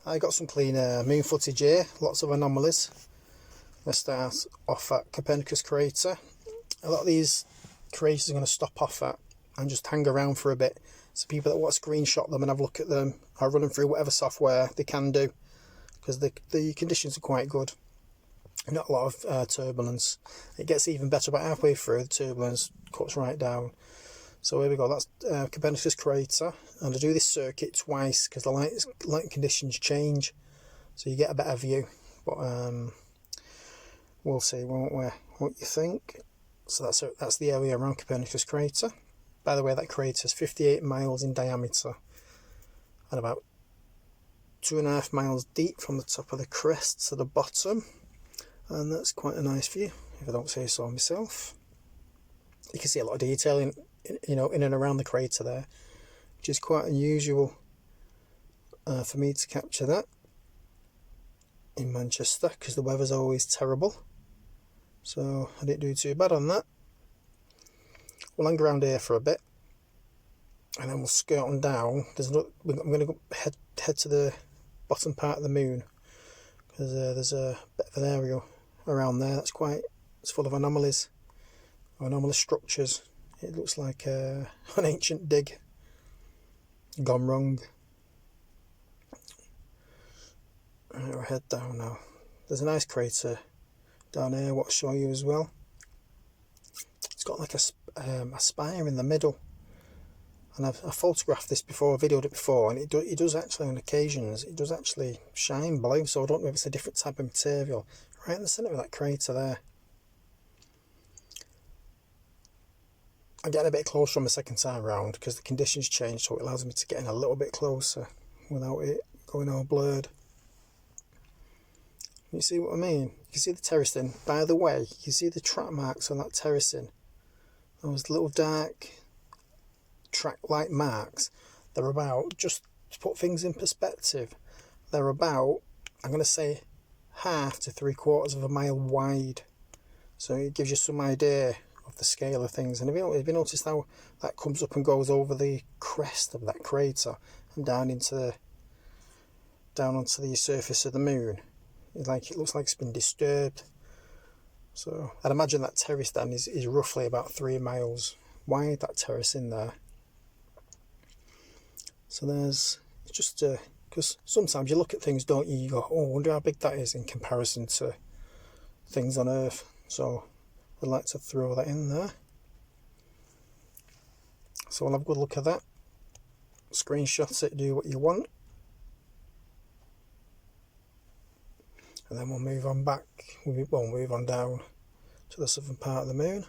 I got some clean moon footage here, lots of anomalies. Let's start off at Copernicus crater. A lot of these craters are going to stop off at and just hang around for a bit. So people that want to screenshot them and have a look at them are running through whatever software they can do, because the conditions are quite good. Not a lot of turbulence. It gets even better about halfway through, the turbulence cuts right down. So here we go, that's Copernicus crater, and I do this circuit twice because the light conditions change, so you get a better view. But we'll see, won't we, what you think. So that's the area around Copernicus crater. By the way, that crater is 58 miles in diameter and about 2.5 miles deep from the top of the crest to the bottom, and that's quite a nice view, if I don't say so myself. You can see a lot of detail in and around the crater there, which is quite unusual for me to capture that in Manchester, because the weather's always terrible. So I didn't do too bad on that. We'll hang around here for a bit, and then we'll skirt on down. I'm going to head to the bottom part of the moon, because there's a bit of an area around there it's full of anomalies, or anomalous structures. It looks like an ancient dig gone wrong. Right, we'll head down now. There's a nice crater down here, what I'll show you as well. It's got like a spire in the middle, and I've photographed this before, videoed it before, and it does actually on occasions, it does actually shine blue, so I don't know if it's a different type of material. Right in the centre of that crater there. I'm getting a bit closer on the second time round because the conditions change, so it allows me to get in a little bit closer without it going all blurred. You see what I mean? You can see the terracing. By the way, you see the track marks on that terracing. Those little dark track-like marks. They're about, just to put things in perspective, they're about, I'm going to say, 1/2 to 3/4 of a mile wide. So it gives you some idea of the scale of things. And have you noticed how that comes up and goes over the crest of that crater and down onto the surface of the moon? It looks like it's been disturbed. So I'd imagine that terrace then is roughly about 3 miles wide, that terrace in there. So there's just because sometimes you look at things, don't you? You go, oh, I wonder how big that is in comparison to things on Earth. So I'd like to throw that in there. So I'll have a good look at that. Screenshot it, do what you want. And then we'll move on back, we'll move on down to the southern part of the moon.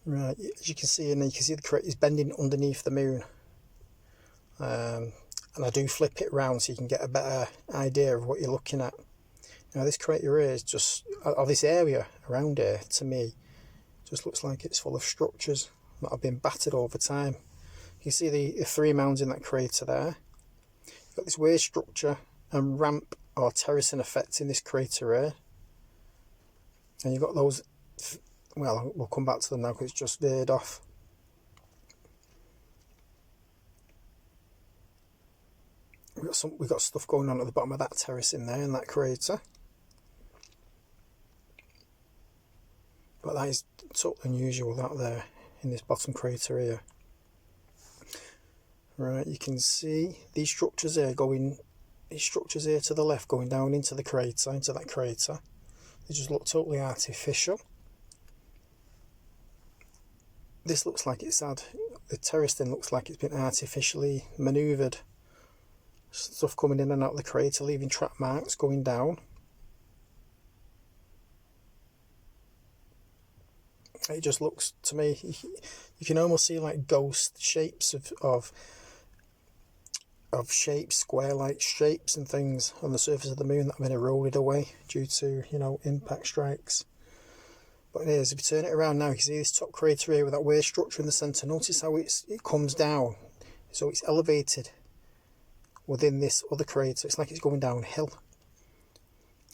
Right, as you can see, and you can see the crater is bending underneath the moon. And I do flip it round so you can get a better idea of what you're looking at. Now this crater here is just, or this area around here, to me, just looks like it's full of structures that have been battered over time. You see the 3 mounds in that crater there. You've got this weird structure and ramp or terracing effect in this crater here. And you've got those, well, we'll come back to them now because it's just veered off. We've got stuff going on at the bottom of that terrace in there, in that crater. But that is totally unusual out there in this bottom crater here. Right, you can see these structures here to the left going down into the crater, into that crater. They just look totally artificial. This looks like the terrace then looks like it's been artificially manoeuvred. Stuff coming in and out of the crater, leaving track marks going down. It just looks, to me, you can almost see like ghost shapes of shapes, square-like shapes and things on the surface of the moon that have been eroded away due to, impact strikes. But it is, if you turn it around now, you can see this top crater here with that weird structure in the centre. Notice how it comes down, so it's elevated within this other crater. It's like it's going downhill,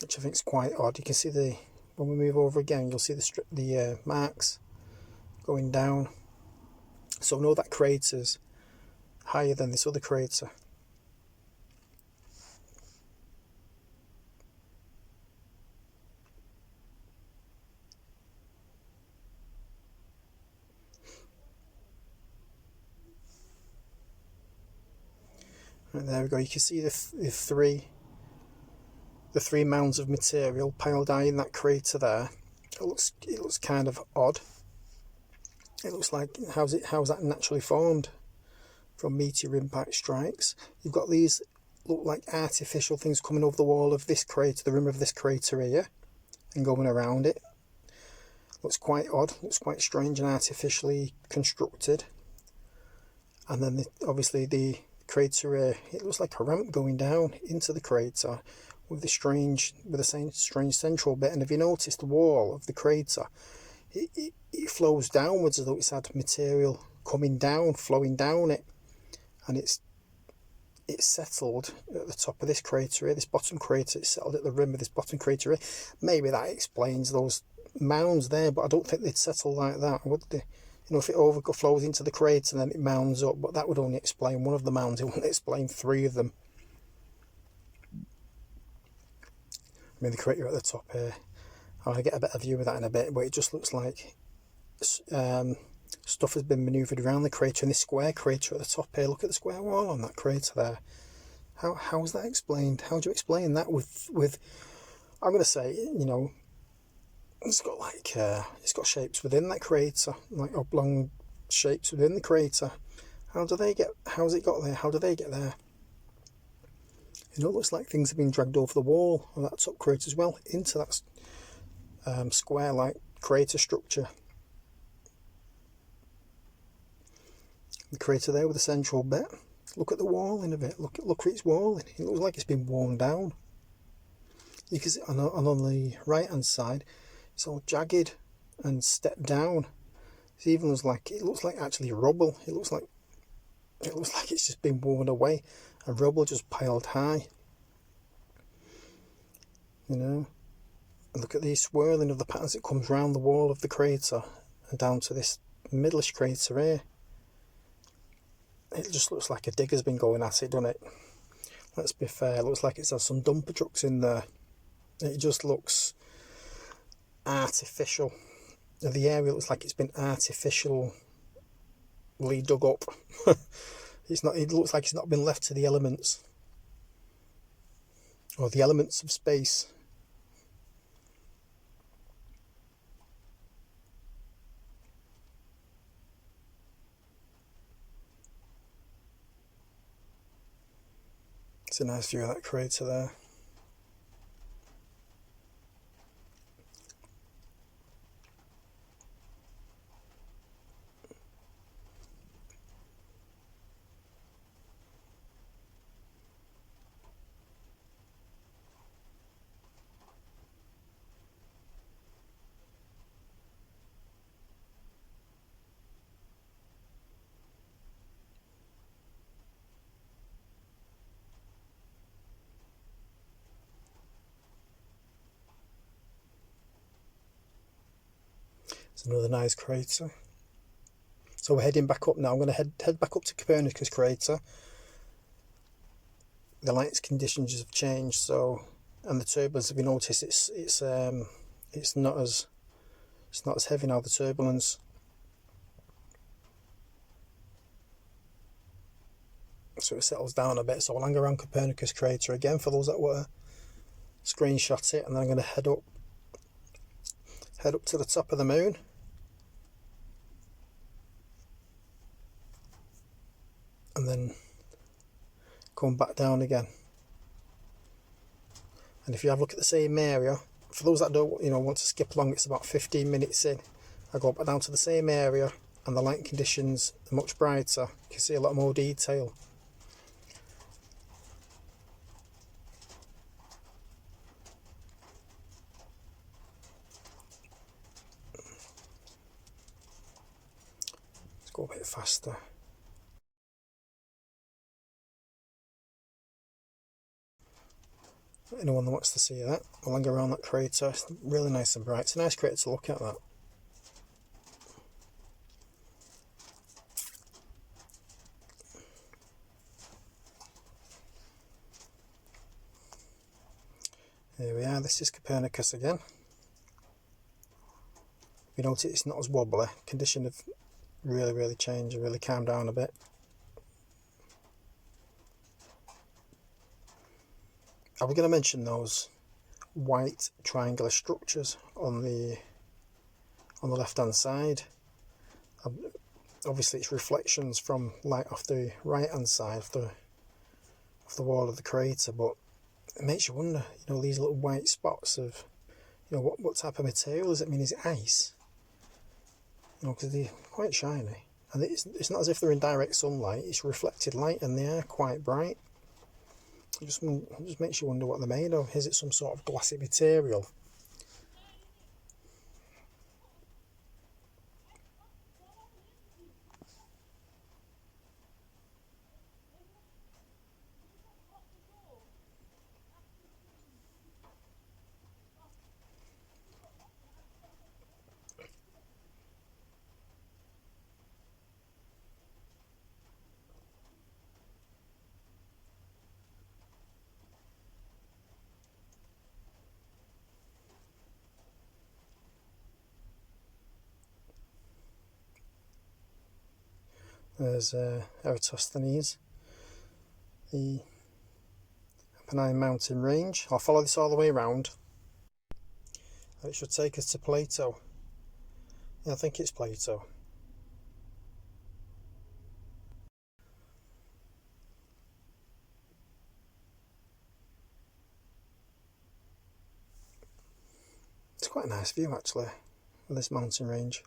which I think is quite odd. You can see when we move over again, you'll see the marks going down. So I know that crater's higher than this other crater. Right, there we go. You can see the three mounds of material piled high in that crater there. It looks kind of odd. It looks like how's that naturally formed from meteor impact strikes. You've got these look like artificial things coming over the wall of this crater, the rim of this crater here, and going around it. Looks quite odd. Looks quite strange and artificially constructed. And then obviously the crater here, it looks like a ramp going down into the crater with the strange central bit. And if you notice the wall of the crater, it flows downwards as though it's had material coming down, flowing down it, and it's settled at the top of this crater here, this bottom crater. It's settled at the rim of this bottom crater here. Maybe that explains those mounds there, but I don't think they'd settle like that, would they? You know, if it overflows into the crater and then it mounds up, but that would only explain one of the mounds. It wouldn't explain three of them. I mean, the crater at the top here, I'll get a better view of that in a bit, but it just looks like stuff has been manoeuvred around the crater. And this square crater at the top here, look at the square wall on that crater there. How is that explained? How do you explain that with I'm going to say, you know, it's got shapes within that crater, like oblong shapes within the crater. How's it got there? How do they get there? You know, it looks like things have been dragged over the wall of that top crater as well, into that square-like crater structure. The crater there with the central bit. Look at the walling of it. Look at its walling. It looks like it's been worn down. You can see on the right-hand side, it's all jagged and stepped down. It looks like actually rubble. It looks like it's just been worn away, and rubble just piled high. You know, and look at the swirling of the patterns that comes round the wall of the crater and down to this middleish crater here. It just looks like a digger's been going at it, doesn't it? Let's be fair. It looks like it's had some dumper trucks in there. It just looks artificial. The area looks like it's been artificially dug up. It looks like it's not been left to the elements, or the elements of space. It's a nice view of that crater there. It's another nice crater. So we're heading back up now. I'm going to head back up to Copernicus crater. The light conditions have changed, so, and the turbulence, if you notice, it's not as heavy now, the turbulence. So it settles down a bit. So I'll hang around Copernicus crater again for those that want to screenshot it, and then I'm going to head up to the top of the moon. And then come back down again. And if you have a look at the same area, for those that don't want to skip along, it's about 15 minutes in. I go back down to the same area, and the light conditions are much brighter. You can see a lot more detail. Anyone that wants to see that, along around that crater, it's really nice and bright. It's a nice crater to look at, that. Here we are, this is Copernicus again. You notice it's not as wobbly. Condition have really changed and really calmed down a bit. I was going to mention those white triangular structures on the left hand side. Obviously it's reflections from light off the right hand side of the wall of the crater, but it makes you wonder, you know, these little white spots of, you know, what type of material does it mean? Is it ice? You know, because they're quite shiny, and it's not as if they're in direct sunlight, it's reflected light and they are quite bright. It just makes you wonder what they're made of. Is it some sort of glassy material? There's Eratosthenes, the Apennine mountain range. I'll follow this all the way around. It should take us to Plato. Yeah, I think it's Plato. It's quite a nice view actually of this mountain range.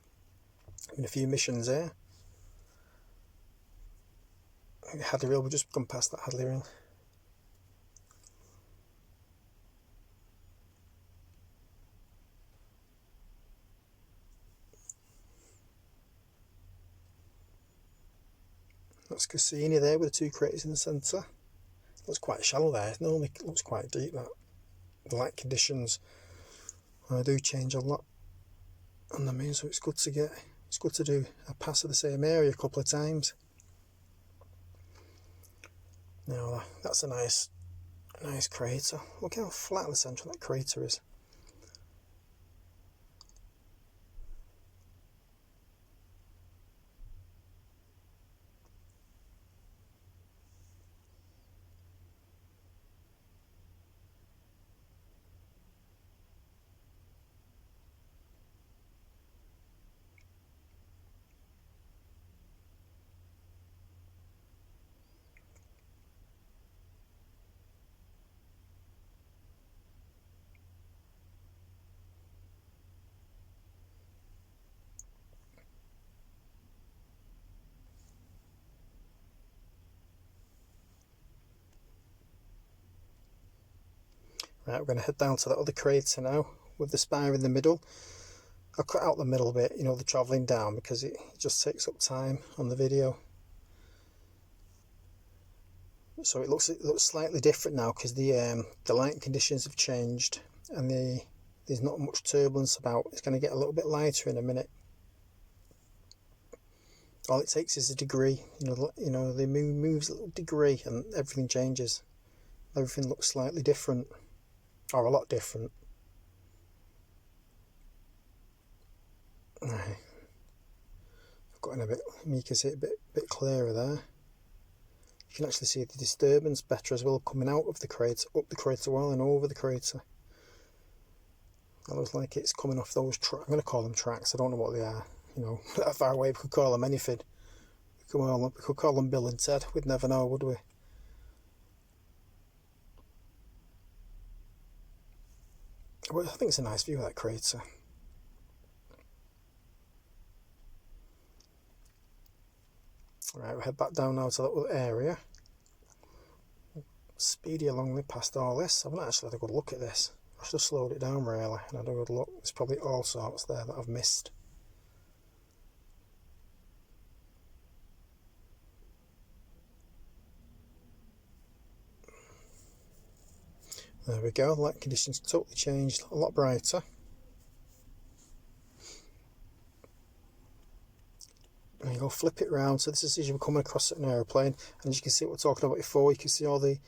Been a few missions here. Hadley Reel, we've just gone past that Hadley Reel. That's Cassini there with the two craters in the centre. Looks quite shallow there. It normally looks quite deep. That the light conditions do change a lot on the moon, so it's good to do a pass of the same area a couple of times. Now that's a nice crater. Look how flat the centre of that crater is. Right, we're going to head down to that other crater now with the spire in the middle. I'll cut out the middle bit, you know, the travelling down, because it just takes up time on the video. So it looks slightly different now because the light conditions have changed and there's not much turbulence about. It's going to get a little bit lighter in a minute. All it takes is a degree. You know, the moon moves a little degree and everything changes. Everything looks slightly different, or a lot different. Right. I've got in a bit. You can see it a bit clearer there. You can actually see the disturbance better as well, coming out of the crater, up the crater wall and over the crater. That looks like it's coming off those I'm going to call them tracks. I don't know what they are. You know, that far away we could call them anything. We could call them Bill and Ted. We'd never know, would we? Well, I think it's a nice view of that crater. Right, we'll head back down now to that little area. Speedy along past all this. I've not actually had a good look at this. I should have slowed it down really and had a good look. There's probably all sorts there that I've missed. There we go, the light conditions totally changed, a lot brighter. And you go flip it round, so this is as you were coming across an aeroplane, and as you can see what we're talking about before, you can see all the,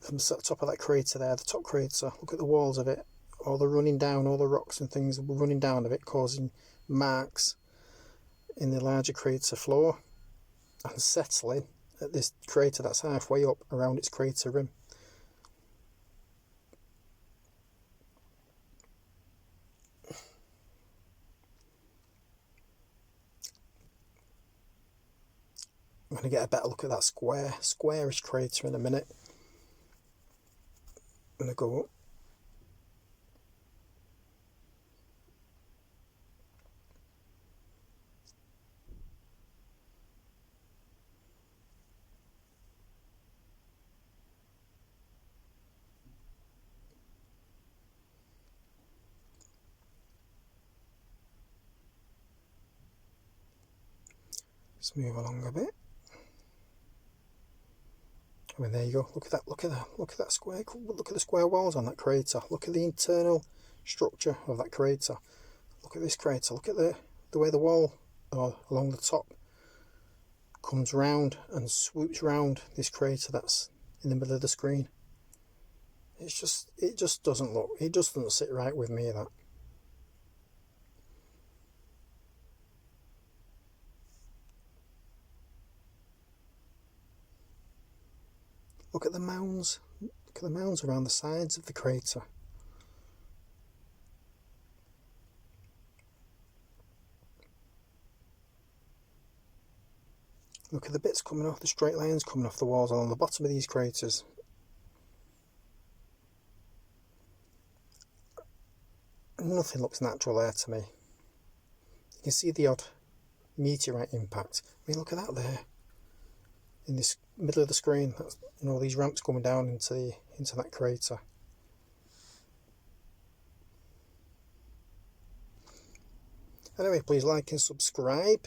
from the top of that crater there, the top crater, look at the walls of it, all the running down, all the rocks and things running down of it, causing marks in the larger crater floor, and settling at this crater that's halfway up around its crater rim. I'm going to get a better look at that squarish crater in a minute. I'm going to go up. Let's move along a bit. I mean, there you go. Look at that. Look at that. Look at that square. Look at the square walls on that crater. Look at the internal structure of that crater. Look at this crater. Look at the way the wall along the top comes round and swoops round this crater that's in the middle of the screen. It just doesn't look. It just doesn't sit right with me, that. Look at the mounds. Look at the mounds around the sides of the crater. Look at the bits coming off, the straight lines coming off the walls along the bottom of these craters. Nothing looks natural there to me. You can see the odd meteorite impact. I mean, look at that there. In this middle of the screen, that's, you know, these ramps coming down into that crater. Anyway, please like and subscribe,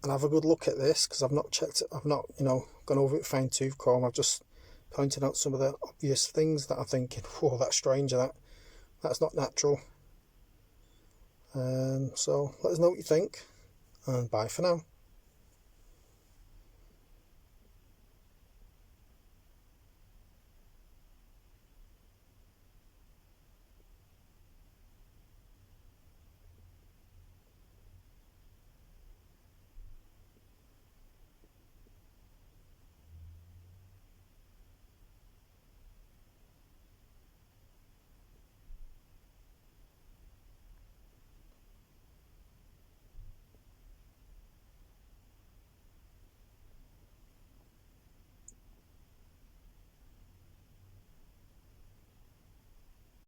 and have a good look at this, because I've not checked it. I've not, gone over it fine tooth comb. I've just pointed out some of the obvious things that I'm thinking, whoa, that's strange. That's not natural. So let us know what you think, and bye for now.